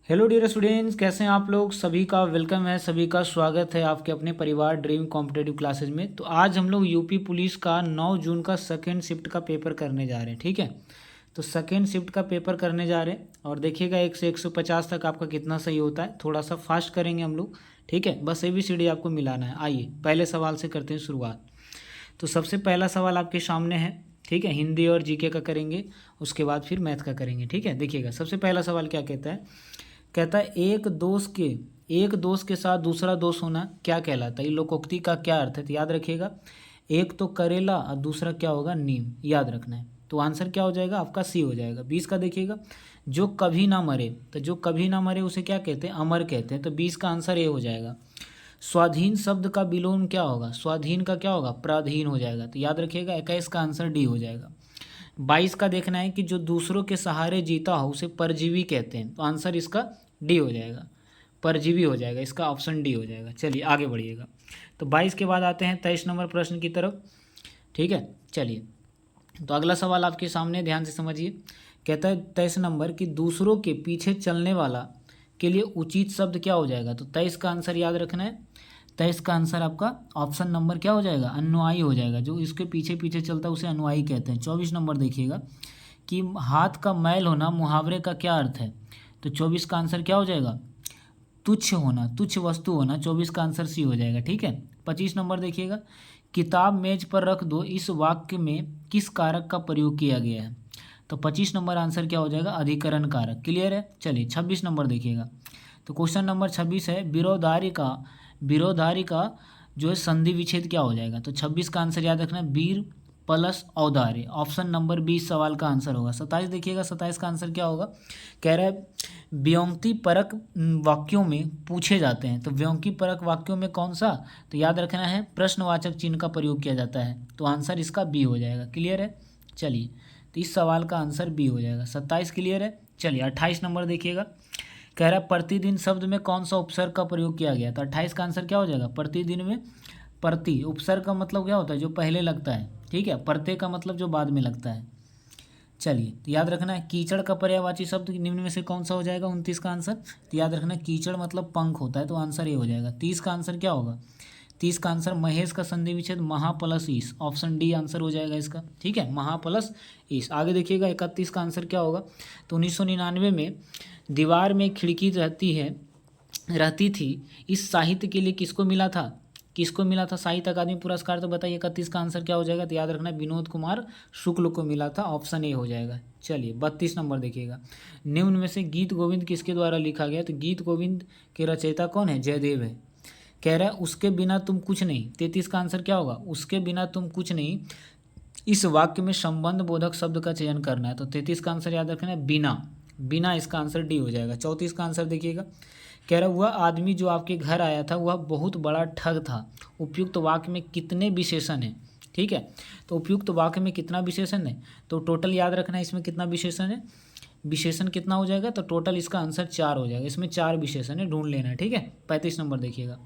Hello dear students, कैसे हैं आप लोग। सभी का वेलकम है, सभी का स्वागत है आपके अपने परिवार ड्रीम कॉम्पिटेटिव क्लासेज में। तो आज हम लोग यूपी पुलिस का 9 जून का सेकेंड शिफ्ट का पेपर करने जा रहे हैं। ठीक है, तो सेकेंड शिफ्ट का पेपर करने जा रहे हैं और देखिएगा 1 से 150 तक आपका कितना सही होता है। थोड़ा सा फास्ट करेंगे हम लोग। ठीक है, बस ABCD आपको मिलाना है। आइए पहले सवाल से करते हैं शुरुआत। तो सबसे पहला सवाल आपके सामने है। ठीक है, हिंदी और जीके का करेंगे, उसके बाद फिर मैथ का करेंगे। ठीक है, देखिएगा सबसे पहला सवाल क्या कहता है। कहता है एक दोस्त के साथ दूसरा दोस्त होना क्या कहलाता है। ये लोकोक्ति का क्या अर्थ है, तो याद रखिएगा। एक तो करेला और दूसरा क्या होगा, नीम। याद रखना है। तो आंसर क्या हो जाएगा आपका, सी हो जाएगा। 20 का देखिएगा, जो कभी ना मरे, तो जो कभी ना मरे उसे क्या कहते हैं, अमर कहते हैं। तो 20 का आंसर ए हो जाएगा। स्वाधीन शब्द का विलोम क्या होगा, स्वाधीन का क्या होगा, पराधीन हो जाएगा। तो याद रखिएगा 21 का आंसर डी हो जाएगा। 22 का देखना है कि जो दूसरों के सहारे जीता हो उसे परजीवी कहते हैं। तो आंसर इसका डी हो जाएगा, परजीवी हो जाएगा। इसका ऑप्शन डी हो जाएगा। चलिए आगे बढ़िएगा। तो 22 के बाद आते हैं 23 नंबर प्रश्न की तरफ। ठीक है, चलिए तो अगला सवाल आपके सामने, ध्यान से समझिए। कहता है 23 नंबर कि दूसरों के पीछे चलने वाला के लिए उचित शब्द क्या हो जाएगा। तो 23 का आंसर याद रखना है। 23 का आंसर आपका ऑप्शन नंबर क्या हो जाएगा, अनुयायी हो जाएगा। जो इसके पीछे पीछे चलता है उसे अनुयायी कहते हैं। 24 नंबर देखिएगा कि हाथ का मैल होना मुहावरे का क्या अर्थ है। तो 24 का आंसर क्या हो जाएगा, तुच्छ होना, तुच्छ वस्तु होना। 24 का आंसर सी हो जाएगा। ठीक है, 25 नंबर देखिएगा, किताब मेज पर रख दो, इस वाक्य में किस कारक का प्रयोग किया गया है। तो 25 नंबर आंसर क्या हो जाएगा, अधिकरण कारक। क्लियर है। चलिए 26 नंबर देखिएगा। तो क्वेश्चन नंबर 26 है, विरोधारी का जो है संधि विच्छेद क्या हो जाएगा। तो 26 का आंसर याद रखना है, वीर प्लस औदार्य। ऑप्शन नंबर 20 सवाल का आंसर होगा। 27 देखिएगा, 27 का आंसर क्या होगा, कह रहा है व्यंग्य परक वाक्यों में पूछे जाते हैं। तो व्यंग्य परक वाक्यों में कौन सा, तो याद रखना है प्रश्नवाचक चिन्ह का प्रयोग किया जाता है। तो आंसर इसका बी हो जाएगा। क्लियर है। चलिए तो इस सवाल का आंसर बी हो जाएगा। 27 क्लियर है। चलिए 28 नंबर देखिएगा, कह रहा है प्रतिदिन शब्द में कौन सा उपसर्ग का प्रयोग किया गया। तो 28 का आंसर क्या हो जाएगा, प्रतिदिन में प्रति उपसर्ग का मतलब क्या होता है, जो पहले लगता है। ठीक है, प्रत्यय का मतलब जो बाद में लगता है। चलिए तो याद रखना है कीचड़ का पर्यायवाची शब्द निम्न में से कौन सा हो जाएगा, 29 का आंसर। तो याद रखना कीचड़ मतलब पंख होता है, तो आंसर ये हो जाएगा। 30 का आंसर क्या होगा, 30 का आंसर महेश का संधि विच्छेद महा प्लस ईस। ऑप्शन डी आंसर हो जाएगा इसका। ठीक है, महा प्लस ईस। आगे देखिएगा 31 का आंसर क्या होगा। तो 1999 में दीवार में खिड़की रहती थी, इस साहित्य के लिए किसको मिला था, किसको मिला था साहित्य अकादमी पुरस्कार। तो बताइए 31 का आंसर क्या हो जाएगा। तो याद रखना विनोद कुमार शुक्ल को मिला था। ऑप्शन ए हो जाएगा। चलिए 32 नंबर देखिएगा, निम्न में से गीत गोविंद किसके द्वारा लिखा गया। तो गीत गोविंद के रचयिता कौन है, जयदेव है। कह रहा है उसके बिना तुम कुछ नहीं। 33 का आंसर क्या होगा, उसके बिना तुम कुछ नहीं। इस वाक्य में संबंध बोधक शब्द का चयन करना है। तो 33 का आंसर याद रखना है बिना, बिना। इसका आंसर डी हो जाएगा। 34 का आंसर देखिएगा, कह रहा वह आदमी जो आपके घर आया था वह बहुत बड़ा ठग था। उपयुक्त वाक्य में कितने विशेषण हैं। ठीक है, तो उपयुक्त वाक्य में कितना विशेषण है, तो टोटल याद रखना है इसमें कितना विशेषण है, विशेषण कितना हो जाएगा। तो टोटल इसका आंसर 4 हो जाएगा। इसमें 4 विशेषण है, ढूंढ लेना है। ठीक है, 35 नंबर देखिएगा,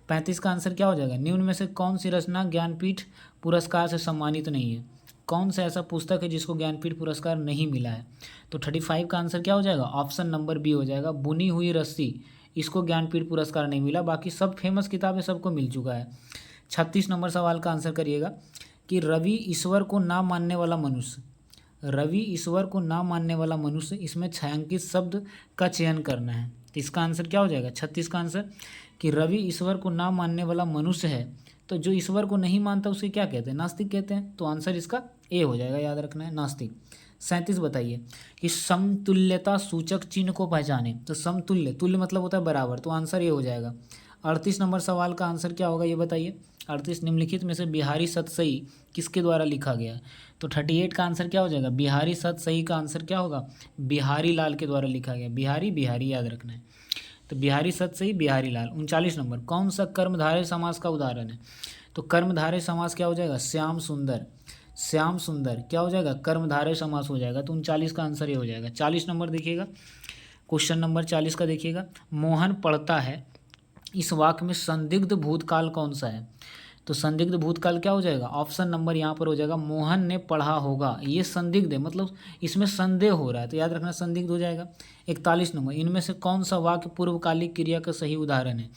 35 का आंसर क्या हो जाएगा, निम्न में से कौन सी रचना ज्ञानपीठ पुरस्कार से सम्मानित नहीं है। कौन सा ऐसा पुस्तक है जिसको ज्ञानपीठ पुरस्कार नहीं मिला है। तो 35 का आंसर क्या हो जाएगा, ऑप्शन नंबर बी हो जाएगा, बुनी हुई रस्सी। इसको ज्ञानपीठ पुरस्कार नहीं मिला, बाकी सब फेमस किताबें सबको मिल चुका है। 36 नंबर सवाल का आंसर करिएगा कि रवि ईश्वर को ना मानने वाला मनुष्य, रवि ईश्वर को ना मानने वाला मनुष्य, इसमें छायांकित शब्द का चयन करना है। तो इसका आंसर क्या हो जाएगा, 36 का आंसर कि रवि ईश्वर को ना मानने वाला मनुष्य है। तो जो ईश्वर को नहीं मानता उसे क्या कहते हैं, नास्तिक कहते हैं। तो आंसर इसका ए हो जाएगा, याद रखना है नास्तिक। 37 बताइए कि समतुल्यता सूचक चिन्ह को पहचाने। तो समतुल्य, तुल्य मतलब होता है बराबर, तो आंसर ये हो जाएगा। 38 नंबर सवाल का आंसर क्या होगा ये बताइए। 38 निम्नलिखित में से बिहारी सतसई किसके द्वारा लिखा गया है। तो 38 का आंसर क्या हो जाएगा, बिहारी सतसई का आंसर क्या होगा, बिहारी लाल के द्वारा लिखा गया। बिहारी बिहारी याद रखना है। तो बिहारी सतसई बिहारी लाल। 39 नंबर, कौन सा कर्मधारय समास का उदाहरण है। तो कर्मधारय समास क्या हो जाएगा, श्याम सुंदर। श्याम सुंदर क्या हो जाएगा, कर्मधारय समास हो जाएगा। तो 39 का आंसर ये हो जाएगा। 40 नंबर देखिएगा, क्वेश्चन नंबर 40 का देखिएगा, मोहन पढ़ता है, इस वाक्य में संदिग्ध भूतकाल कौन सा है। तो संदिग्ध भूतकाल क्या हो जाएगा, ऑप्शन नंबर यहाँ पर हो जाएगा मोहन ने पढ़ा होगा। ये संदिग्ध है, मतलब इसमें संदेह हो रहा है, तो याद रखना संदिग्ध हो जाएगा। 41 नंबर, इनमें से कौन सा वाक्य पूर्वकालिक क्रिया का सही उदाहरण है।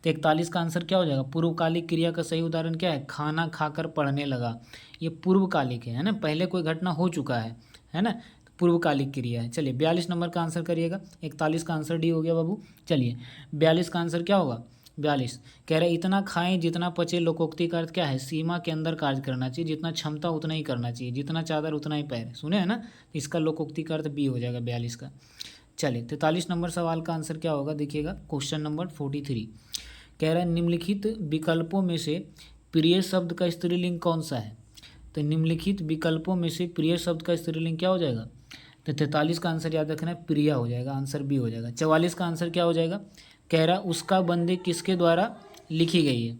तो 41 का आंसर क्या हो जाएगा, पूर्वकालिक क्रिया का सही उदाहरण क्या है, खाना खाकर पढ़ने लगा। ये पूर्वकालिक है ना, पहले कोई घटना हो चुका है ना, पूर्वकालिक क्रिया है। चलिए 42 नंबर का आंसर करिएगा। 41 का आंसर डी हो गया बाबू। चलिए 42 का आंसर क्या होगा, 42 कह रहे इतना खाएं जितना पचे। लोकोक्ति का अर्थ क्या है, सीमा के अंदर कार्य करना चाहिए, जितना क्षमता उतना ही करना चाहिए, जितना चादर उतना ही पैर। सुने है ना, इसका लोकोक्ति का अर्थ बी हो जाएगा 42 का। चलिए 43 नंबर सवाल का आंसर क्या होगा, देखिएगा क्वेश्चन नंबर 43 कह रहा है निम्नलिखित विकल्पों में से प्रिय शब्द का स्त्रीलिंग कौन सा है। तो निम्नलिखित विकल्पों में से प्रिय शब्द का स्त्रीलिंग क्या हो जाएगा, तो 43 का आंसर याद रखना है प्रिया हो जाएगा, आंसर बी हो जाएगा। 44 का आंसर क्या हो जाएगा, कह रहा उसका बंदी किसके द्वारा लिखी गई है,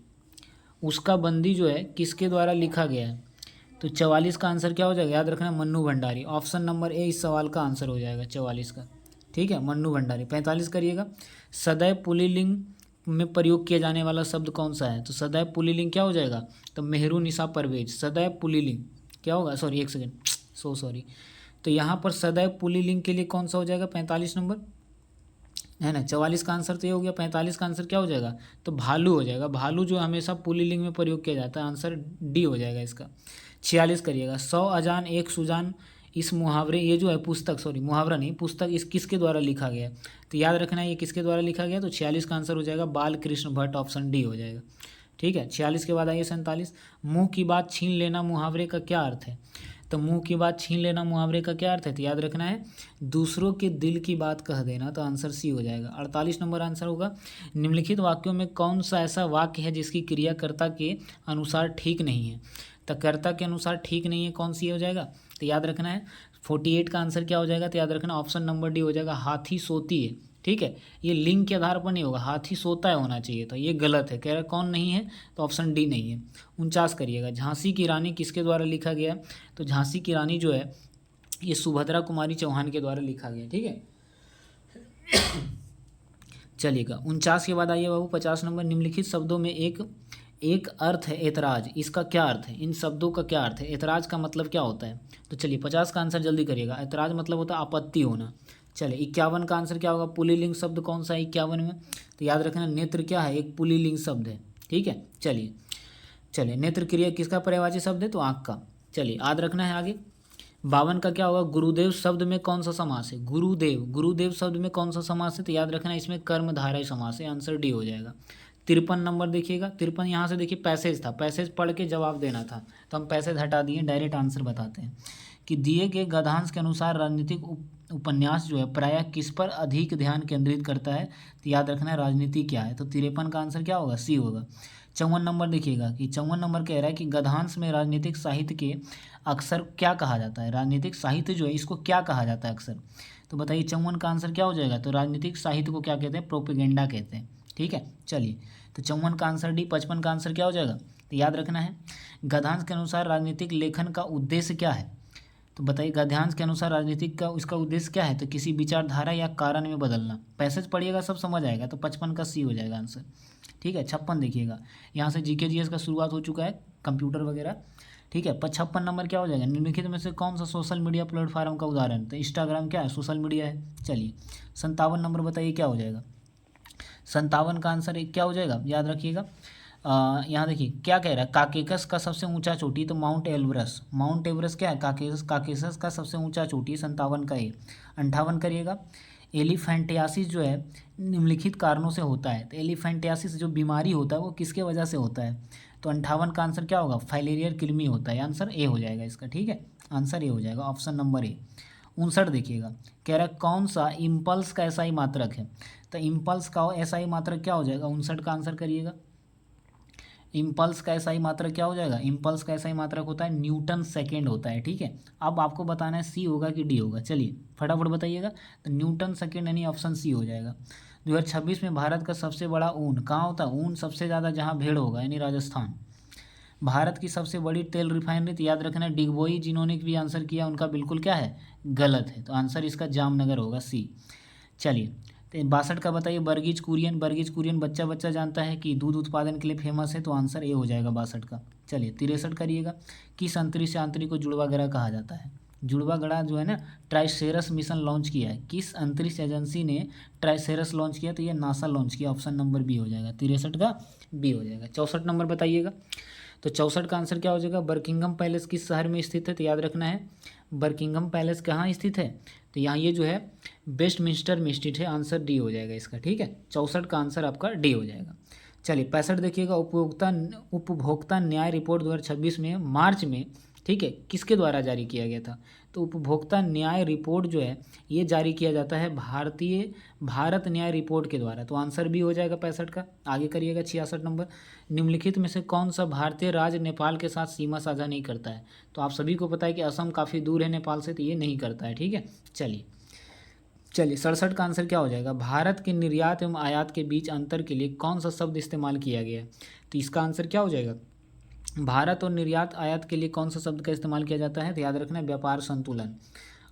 उसका बंदी जो है किसके द्वारा लिखा गया है। तो 44 का आंसर क्या हो जाएगा, याद रखना Mannu Bhandari. Option number A इस सवाल का आंसर हो जाएगा 44 का, ठीक है, मन्नू भंडारी। 45 करिएगा, सदैव पुल्लिंग में प्रयोग किया जाने वाला शब्द कौन सा है। तो सदैव पुल्लिंग क्या हो जाएगा, तो मेहरू निशा परवेज। सदैव पुल्लिंग क्या होगा, सॉरी एक सेकेंड, सॉरी। तो यहाँ पर सदैव पुल्लिंग के लिए कौन सा हो जाएगा, 45 नंबर है ना। 44 का आंसर तो ये हो गया। 45 का आंसर क्या हो जाएगा, तो भालू हो जाएगा। भालू जो हमेशा पुल्लिंग में प्रयोग किया जाता है, आंसर डी हो जाएगा इसका। 46 करिएगा, 100 अजान एक सुजान। इस मुहावरे, ये जो है पुस्तक, सॉरी मुहावरा नहीं, पुस्तक इस किसके द्वारा लिखा गया, तो याद रखना है ये किसके द्वारा लिखा गया। तो 46 का आंसर हो जाएगा बाल कृष्ण भट्ट, ऑप्शन डी हो जाएगा, ठीक है। 46 के बाद आइए 47, मुँह की बात छीन लेना मुहावरे का क्या अर्थ है। तो मुंह की बात छीन लेना मुहावरे का क्या अर्थ है, तो याद रखना है दूसरों के दिल की बात कह देना, तो आंसर सी हो जाएगा। 48 नंबर आंसर होगा, निम्नलिखित वाक्यों में कौन सा ऐसा वाक्य है जिसकी क्रियाकर्ता के अनुसार ठीक नहीं है। तो कर्ता के अनुसार ठीक नहीं है, कौन सी हो जाएगा, तो याद रखना है 48 का आंसर क्या हो जाएगा, तो याद रखना ऑप्शन नंबर डी हो जाएगा, हाथी सोती है, ठीक है। ये लिंग के आधार पर नहीं होगा, हाथी सोता है होना चाहिए, तो ये गलत है। कह रहा कौन नहीं है, तो ऑप्शन डी नहीं है। 49 करिएगा, झांसी की रानी किसके द्वारा लिखा गया, तो झांसी की रानी जो है ये सुभद्रा कुमारी चौहान के द्वारा लिखा गया, ठीक है। चलिएगा 49 के बाद आइए बाबू 50 नंबर, निम्नलिखित शब्दों में एक अर्थ है ऐतराज, इसका क्या अर्थ है, इन शब्दों का क्या अर्थ है, ऐतराज का मतलब क्या होता है। तो चलिए 50 का आंसर जल्दी करिएगा, ऐतराज मतलब होता है आपत्ति होना। चलिए 51 का आंसर क्या होगा, पुल्लिंग शब्द कौन सा है 51 में, तो याद रखना नेत्र क्या है, एक पुल्लिंग शब्द है, ठीक है। चलिए नेत्र क्रिया किसका पर्यायवाची शब्द है, तो आँख का। चलिए याद रखना है आगे। 52 का क्या होगा, गुरुदेव शब्द में कौन सा समास है, गुरुदेव शब्द में कौन सा समास है, तो याद रखना इसमें कर्मधारय समास है, आंसर डी हो जाएगा। 53 नंबर देखिएगा, 53 यहाँ से देखिए पैसेज था, पैसेज पढ़ के जवाब देना था, तो हम पैसेज हटा दिए, डायरेक्ट आंसर बताते हैं कि दिए गए गद्यांश के अनुसार राजनीतिक उपन्यास जो है प्रायः किस पर अधिक ध्यान केंद्रित करता है, तो याद रखना है राजनीति क्या है। तो 53 का आंसर क्या होगा, सी होगा। 54 नंबर देखिएगा कि 54 नंबर कह रहा है कि गद्यांश में राजनीतिक साहित्य के अक्सर क्या कहा जाता है, राजनीतिक साहित्य जो है इसको क्या कहा जाता है अक्सर। तो बताइए 54 का आंसर क्या हो जाएगा, तो राजनीतिक साहित्य को क्या कहते हैं, प्रोपेगेंडा कहते हैं, ठीक है। चलिए तो 54 का आंसर डी। 55 का आंसर क्या हो जाएगा, तो याद रखना है गद्यांश के अनुसार राजनीतिक लेखन का उद्देश्य क्या है। तो बताइए गद्यांश के अनुसार राजनीतिक का उसका उद्देश्य क्या है, तो किसी विचारधारा या कारण में बदलना। पैसेज पढ़िएगा सब समझ आएगा, तो 55 का सी हो जाएगा आंसर, ठीक है। 56 देखिएगा, यहाँ से जीके जीएस का शुरुआत हो चुका है, कंप्यूटर वगैरह, ठीक है। 56 नंबर क्या हो जाएगा, निम्नलिखित में से कौन सा सोशल मीडिया प्लेटफॉर्म का उदाहरण, तो इंस्टाग्राम क्या है, सोशल मीडिया है। चलिए 57 नंबर बताइए क्या हो जाएगा, 57 का आंसर क्या हो जाएगा, याद रखिएगा। यहाँ देखिए क्या कह रहा है, काकेकस का सबसे ऊंचा चोटी, तो माउंट एवरेस्ट क्या है, काकेकस का सबसे ऊंचा चोटी, 57 का ए। 58 करिएगा, एलिफेंटियासिस जो है निम्नलिखित कारणों से होता है, तो एलिफेंटियासिस जो बीमारी होता है वो किसके वजह से होता है, तो 58 का आंसर क्या होगा, फाइलेरियर कृमि होता है, आंसर ए हो जाएगा इसका, ठीक है, आंसर ए हो जाएगा, ऑप्शन नंबर ए। 59 देखिएगा, कह रहा है कौन सा इम्पल्स का ऐसा ही मात्रक है, तो इम्पल्स का ऐसा ही मात्रक क्या हो जाएगा, 59 का आंसर करिएगा। इम्पल्स का ऐसा ही मात्रक क्या हो जाएगा, इम्पल्स का ऐसा ही मात्रक होता है न्यूटन सेकेंड होता है, ठीक है। अब आपको बताना है सी होगा कि डी होगा, चलिए फटाफट बताइएगा। तो न्यूटन सेकेंड यानी ऑप्शन सी हो जाएगा। 2026 में भारत का सबसे बड़ा ऊन कहाँ होता है, ऊन सबसे ज़्यादा जहाँ भेड़ होगा यानी राजस्थान। भारत की सबसे बड़ी तेल रिफाइनरी, तो याद रखना डिगबोई, जिन्होंने भी आंसर किया उनका बिल्कुल क्या है, गलत है, तो आंसर इसका जामनगर होगा, सी। चलिए तो 62 का बताइए, बर्गिज कुरियन। बर्गिज कुरियन बच्चा बच्चा जानता है कि दूध उत्पादन के लिए फेमस है, तो आंसर ए हो जाएगा 62 का। चलिए 63 करिएगा, किस अंतरिक्ष यात्री को जुड़वा ग्रह कहा जाता है? जुड़वा ग्रह जो है ना, ट्राइसेरस मिशन लॉन्च किया है, किस अंतरिक्ष एजेंसी ने ट्राइसेरस लॉन्च किया? तो ये नासा लॉन्च किया, ऑप्शन नंबर बी हो जाएगा, 63 का बी हो जाएगा। 64 नंबर बताइएगा, तो 64 का आंसर क्या हो जाएगा? बर्किंघम पैलेस किस शहर में स्थित है? तो याद रखना है, बर्किंघम पैलेस कहाँ स्थित है? तो यहाँ ये जो है वेस्टमिंस्टर में स्थित है, आंसर डी हो जाएगा इसका, ठीक है। 64 का आंसर आपका डी हो जाएगा। चलिए 65 देखिएगा, उपभोक्ता न्याय रिपोर्ट 2026 में मार्च में, ठीक है, किसके द्वारा जारी किया गया था? तो उपभोक्ता न्याय रिपोर्ट जो है ये जारी किया जाता है भारत न्याय रिपोर्ट के द्वारा, तो आंसर भी हो जाएगा 65 का। आगे करिएगा 66 नंबर, निम्नलिखित में से कौन सा भारतीय राज्य नेपाल के साथ सीमा साझा नहीं करता है? तो आप सभी को पता है कि असम काफ़ी दूर है नेपाल से, तो ये नहीं करता है, ठीक है। चलिए 67 का आंसर क्या हो जाएगा? भारत के निर्यात एवं आयात के बीच अंतर के लिए कौन सा शब्द इस्तेमाल किया गया है? तो इसका आंसर क्या हो जाएगा? भारत और निर्यात आयात के लिए कौन सा शब्द का इस्तेमाल किया जाता है? तो याद रखना है व्यापार संतुलन।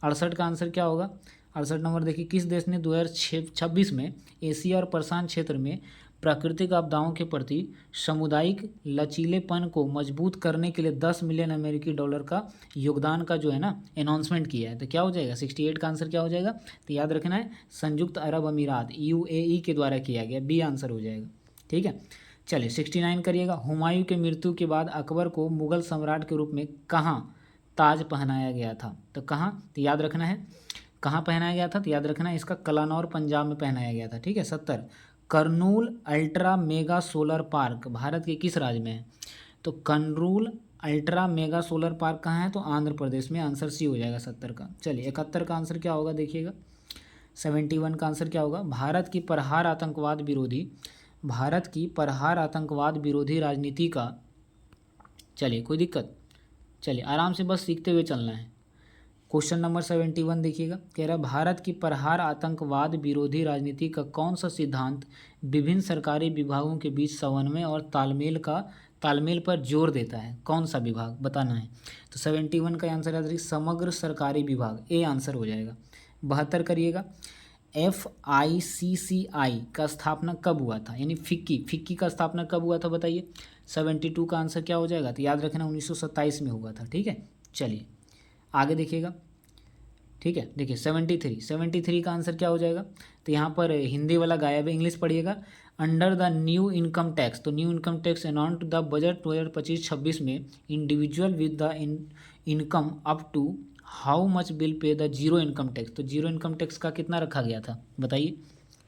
68 का आंसर क्या होगा? 68 नंबर देखिए, किस देश ने 2026 में एशिया और प्रशांत क्षेत्र में प्राकृतिक आपदाओं के प्रति सामुदायिक लचीलेपन को मजबूत करने के लिए 10 मिलियन अमेरिकी डॉलर का योगदान का जो है ना अनाउंसमेंट किया है? तो क्या हो जाएगा? 68 का आंसर क्या हो जाएगा? तो याद रखना है संयुक्त अरब अमीरात UAE के द्वारा किया गया, बी आंसर हो जाएगा, ठीक है। चलिए 69 करिएगा, हुमायूं के मृत्यु के बाद अकबर को मुगल सम्राट के रूप में कहाँ ताज पहनाया गया था? तो कहाँ? तो याद रखना है कहाँ पहनाया गया था? तो याद रखना है इसका कलानौर पंजाब में पहनाया गया था, ठीक है। 70 Kurnool ultra mega solar park Bharat के किस राज्य में है? तो Kurnool ultra mega solar park कहाँ है? तो आंध्र प्रदेश में, आंसर सी हो जाएगा 70 का। चलिए 71 का आंसर क्या होगा देखिएगा, 71 का आंसर क्या होगा? भारत की प्रहार आतंकवाद विरोधी राजनीति का, चलिए कोई दिक्कत, चलिए आराम से बस सीखते हुए चलना है। क्वेश्चन नंबर 71 देखिएगा, कह रहा भारत की प्रहार आतंकवाद विरोधी राजनीति का कौन सा सिद्धांत विभिन्न सरकारी विभागों के बीच समन्वय और तालमेल पर जोर देता है? कौन सा विभाग बताना है? तो 71 का आंसर याद रखिए, समग्र सरकारी विभाग, ए आंसर हो जाएगा। 72 करिएगा, FICCI का स्थापना कब हुआ था? यानी फिक्की का स्थापना कब हुआ था बताइए? 72 का आंसर क्या हो जाएगा? तो याद रखना 1927 में हुआ था, ठीक है। चलिए आगे देखिएगा, ठीक है। देखिए 73 का आंसर क्या हो जाएगा? तो यहाँ पर हिंदी वाला गायब है, इंग्लिश पढ़िएगा। Under the new income tax, तो new income tax announce the budget 2025-26 में individual with the income up to how much will pay the zero income tax, तो जीरो इनकम टैक्स का कितना रखा गया था बताइए,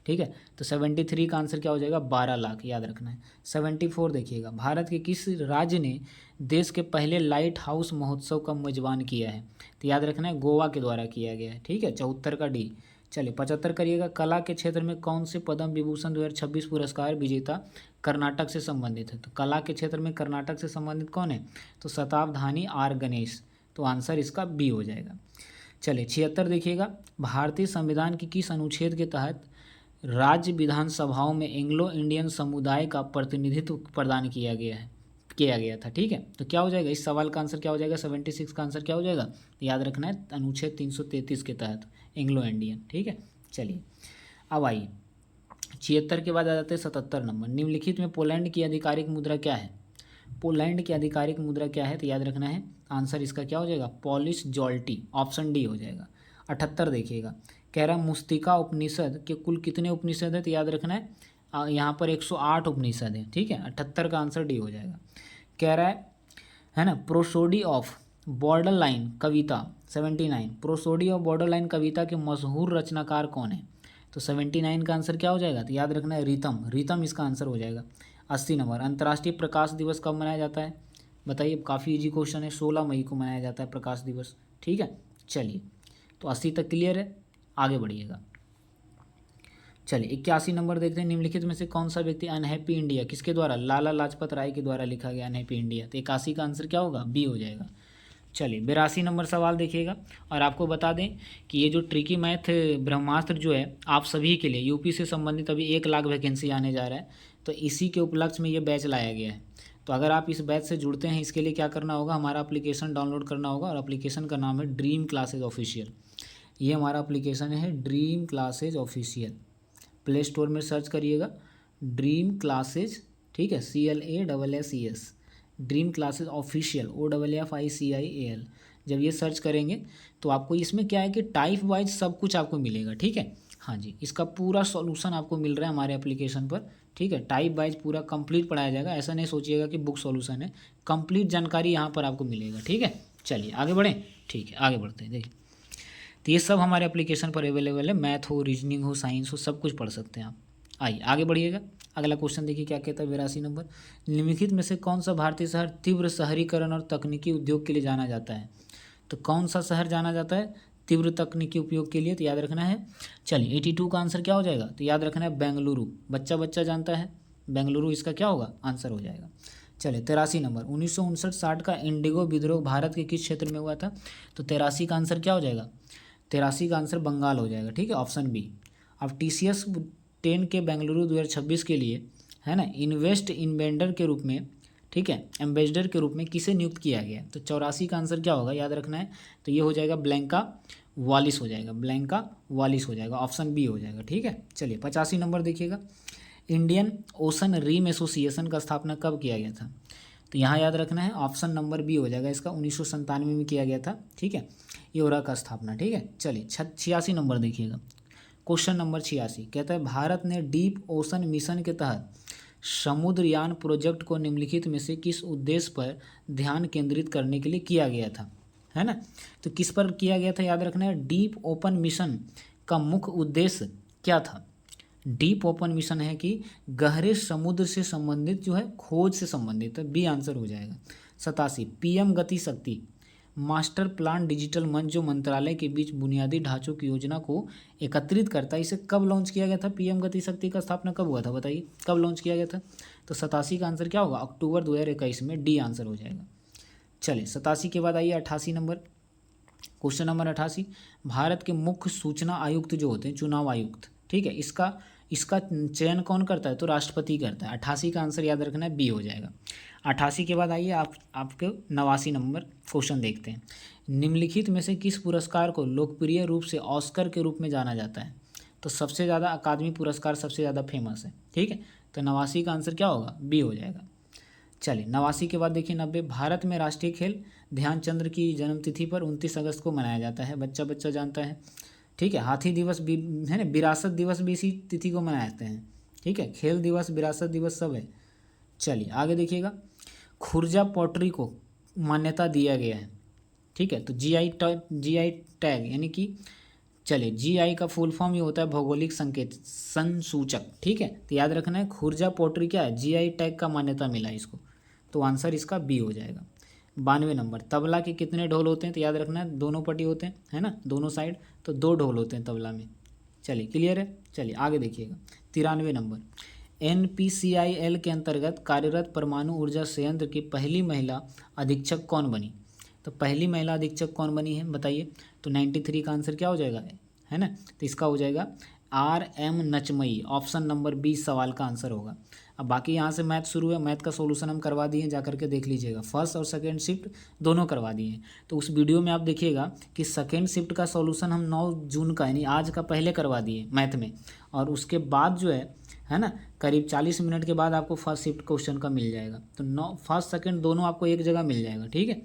ठीक है। तो 73 का आंसर क्या हो जाएगा? 12 लाख, याद रखना है। 74 देखिएगा, भारत के किस राज्य ने देश के पहले लाइट हाउस महोत्सव का मेजबान किया है? तो याद रखना है गोवा के द्वारा किया गया है, ठीक है। 74 का डी। चलिए 75 करिएगा, कला के क्षेत्र में कौन से पद्म विभूषण 2026 पुरस्कार विजेता कर्नाटक से संबंधित है? तो कला के क्षेत्र में कर्नाटक से संबंधित कौन है? तो शताब्धानी R गणेश, तो आंसर इसका बी हो जाएगा। चलिए 76 देखिएगा, भारतीय संविधान की किस अनुच्छेद के तहत राज्य विधानसभाओं में एंग्लो इंडियन समुदाय का प्रतिनिधित्व प्रदान किया गया था, ठीक है। तो क्या हो जाएगा इस सवाल का आंसर? क्या हो जाएगा? 76 का आंसर क्या हो जाएगा? याद रखना है अनुच्छेद 333 के तहत एंग्लो इंडियन, ठीक है। चलिए अब आइए 76 के बाद आ जाते हैं 77 नंबर, निम्नलिखित में पोलैंड की आधिकारिक मुद्रा क्या है? पोलैंड की आधिकारिक मुद्रा क्या है? तो याद रखना है आंसर इसका क्या हो जाएगा? पॉलिश जॉल्टी, ऑप्शन डी हो जाएगा। 78 देखिएगा, कह रहा मुस्तिका उपनिषद के कुल कितने उपनिषद है? तो याद रखना है यहाँ पर 108 उपनिषद है, ठीक है। 78 का आंसर डी हो जाएगा। कह रहा है ना, प्रोसोडी ऑफ बॉर्डर लाइन कविता 79, प्रोसोडी ऑफ बॉर्डर लाइन कविता के मशहूर रचनाकार कौन है? तो 79 का आंसर क्या हो जाएगा? तो याद रखना है रितम इसका आंसर हो जाएगा। 80 नंबर, अंतर्राष्ट्रीय प्रकाश दिवस कब मनाया जाता है बताइए? काफ़ी इजी क्वेश्चन है, 16 मई को मनाया जाता है प्रकाश दिवस, ठीक है। चलिए तो 80 तक क्लियर है, आगे बढ़िएगा। चलिए 81 नंबर देखते हैं, निम्नलिखित में से कौन सा व्यक्ति अनहैप्पी इंडिया किसके द्वारा? लाला लाजपत राय के द्वारा लिखा गया अनहैप्पी इंडिया, तो 81 का आंसर क्या होगा? बी हो जाएगा। चलिए 82 नंबर सवाल देखिएगा, और आपको बता दें कि ये जो ट्रिकी मैथ ब्रह्मास्त्र जो है आप सभी के लिए यूपी से संबंधित अभी 1 लाख वैकेंसी आने जा रहा है, तो इसी के उपलक्ष्य में ये बैच लाया गया है। तो अगर आप इस बैच से जुड़ते हैं, इसके लिए क्या करना होगा? हमारा एप्लीकेशन डाउनलोड करना होगा, और एप्लीकेशन का नाम है ड्रीम क्लासेज ऑफिशियल। ये हमारा एप्लीकेशन है dream classes official, play store में सर्च करिएगा ड्रीम क्लासेज, ठीक है, CLASSES, dream classes official, OFFICIAL। जब ये सर्च करेंगे तो आपको इसमें क्या है कि टाइप वाइज सब कुछ आपको मिलेगा, ठीक है। हाँ जी, इसका पूरा सॉल्यूशन आपको मिल रहा है हमारे एप्लीकेशन पर, ठीक है। टाइप वाइज पूरा कंप्लीट पढ़ाया जाएगा, ऐसा नहीं सोचिएगा कि बुक सॉल्यूशन है, कंप्लीट जानकारी यहाँ पर आपको मिलेगा, ठीक है। चलिए आगे बढ़ें, ठीक है, आगे बढ़ते हैं। देखिए तो ये सब हमारे एप्लीकेशन पर अवेलेबल है, मैथ हो, रीजनिंग हो, साइंस हो, सब कुछ पढ़ सकते हैं आप। आइए आगे बढ़िएगा। अगला क्वेश्चन देखिए क्या कहता है, 82 नंबर। निम्नलिखित में से कौन सा भारतीय शहर तीव्र शहरीकरण और तकनीकी उद्योग के लिए जाना जाता है? तो कौन सा शहर जाना जाता है तीव्र तकनीकी उपयोग के लिए? तो याद रखना है, चलिए 82 का आंसर क्या हो जाएगा? तो याद रखना है बेंगलुरु, बच्चा जानता है, बेंगलुरु इसका क्या होगा? आंसर हो जाएगा। चलिए 83 नंबर, 1959-60 का इंडिगो विद्रोह भारत के किस क्षेत्र में हुआ था? तो 83 का आंसर क्या हो जाएगा? 83 का आंसर बंगाल हो जाएगा, ठीक है, ऑप्शन बी। अब TCS 10 के बेंगलुरु 2026 के लिए, है ना, इन्वेस्ट इन्वेंडर के रूप में, ठीक है, एम्बेसडर के रूप में किसे नियुक्त किया गया? तो 84 का आंसर क्या होगा? याद रखना है, तो ये हो जाएगा ब्लैंका वालिस हो जाएगा, ब्लैंका वालिस हो जाएगा, ऑप्शन बी हो जाएगा, ठीक है। चलिए 85 नंबर देखिएगा, इंडियन ओशन रिम एसोसिएशन का स्थापना कब किया गया था? तो यहाँ याद रखना है, ऑप्शन नंबर बी हो जाएगा इसका, 1997 में किया गया था, ठीक है, योरा का स्थापना, ठीक है। चलिए 86 नंबर देखिएगा, क्वेश्चन नंबर 86 कहता है भारत ने डीप ओशन मिशन के तहत समुद्रयान प्रोजेक्ट को निम्नलिखित में से किस उद्देश्य पर ध्यान केंद्रित करने के लिए किया गया था? है ना, तो किस पर किया गया था? याद रखना है, डीप ओपन मिशन का मुख्य उद्देश्य क्या था? डीप ओपन मिशन है कि गहरे समुद्र से संबंधित जो है, खोज से संबंधित है, बी आंसर हो जाएगा। 87 PM गति शक्ति मास्टर प्लान डिजिटल मंच जो मंत्रालय के बीच बुनियादी ढांचों की योजना को एकत्रित करता है, इसे कब लॉन्च किया गया था? PM गति शक्ति का स्थापना कब हुआ था? बताइए कब लॉन्च किया गया था? तो 87 का आंसर क्या होगा? अक्टूबर 2021 में, डी आंसर हो जाएगा। चलिए 87 के बाद आइए 88 नंबर, क्वेश्चन नंबर 88, भारत के मुख्य सूचना आयुक्त जो होते हैं, चुनाव आयुक्त, ठीक है, इसका चयन कौन करता है? तो राष्ट्रपति करता है। 88 का आंसर याद रखना है, बी हो जाएगा। 88 के बाद आइए आपके 89 नंबर क्वेश्चन देखते हैं, निम्नलिखित में से किस पुरस्कार को लोकप्रिय रूप से ऑस्कर के रूप में जाना जाता है? तो सबसे ज़्यादा अकादमी पुरस्कार सबसे ज़्यादा फेमस है, ठीक है, तो 89 का आंसर क्या होगा? बी हो जाएगा। चलिए 89 के बाद देखिए 90, भारत में राष्ट्रीय खेल ध्यानचंद्र की जन्मतिथि पर 29 अगस्त को मनाया जाता है, बच्चा जानता है, ठीक है। हाथी दिवस भी है ना, विरासत दिवस भी इसी तिथि को मनाए जाते हैं, ठीक है, खेल दिवस, विरासत दिवस सब है। चलिए आगे देखिएगा, खुर्जा पॉटरी को मान्यता दिया गया है, ठीक है, तो GI टैग यानी कि, चलिए GI का फुल फॉर्म ये होता है भौगोलिक संकेत संसूचक, ठीक है, तो याद रखना है खुर्जा पॉटरी क्या है? GI टैग का मान्यता मिला है इसको, तो आंसर इसका बी हो जाएगा। 92 नंबर, तबला के कितने ढोल होते हैं? तो याद रखना है दोनों पट्टी होते हैं, है ना, दोनों साइड, तो 2 ढोल होते हैं तबला में। चलिए क्लियर है। चलिए आगे देखिएगा, 93 नंबर, NPCIL के अंतर्गत कार्यरत परमाणु ऊर्जा संयंत्र की पहली महिला अधीक्षक कौन बनी? तो पहली महिला अधीक्षक कौन बनी है बताइए? तो 93 का आंसर क्या हो जाएगा? है ना, तो इसका हो जाएगा RM नचमई, ऑप्शन नंबर बी सवाल का आंसर होगा। अब बाकी यहाँ से मैथ शुरू है, मैथ का सॉल्यूशन हम करवा दिए, जा करके देख लीजिएगा, फर्स्ट और सेकंड शिफ्ट दोनों करवा दिए हैं। तो उस वीडियो में आप देखिएगा कि सेकंड शिफ्ट का सॉल्यूशन हम 9 जून का यानी आज का पहले करवा दिए मैथ में, और उसके बाद जो है ना, करीब 40 मिनट के बाद आपको फर्स्ट शिफ्ट क्वेश्चन का मिल जाएगा। तो फर्स्ट सेकेंड दोनों आपको एक जगह मिल जाएगा, ठीक है,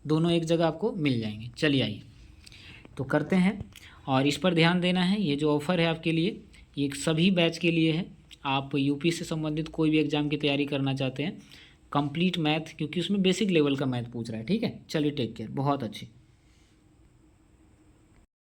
दोनों एक जगह आपको मिल जाएंगे। चलिए आइए तो करते हैं, और इस पर ध्यान देना है, ये जो ऑफ़र है आपके लिए ये सभी बैच के लिए है। आप यूपी से संबंधित कोई भी एग्ज़ाम की तैयारी करना चाहते हैं, कंप्लीट मैथ, क्योंकि उसमें बेसिक लेवल का मैथ पूछ रहा है, ठीक है। चलिए टेक केयर, बहुत अच्छी।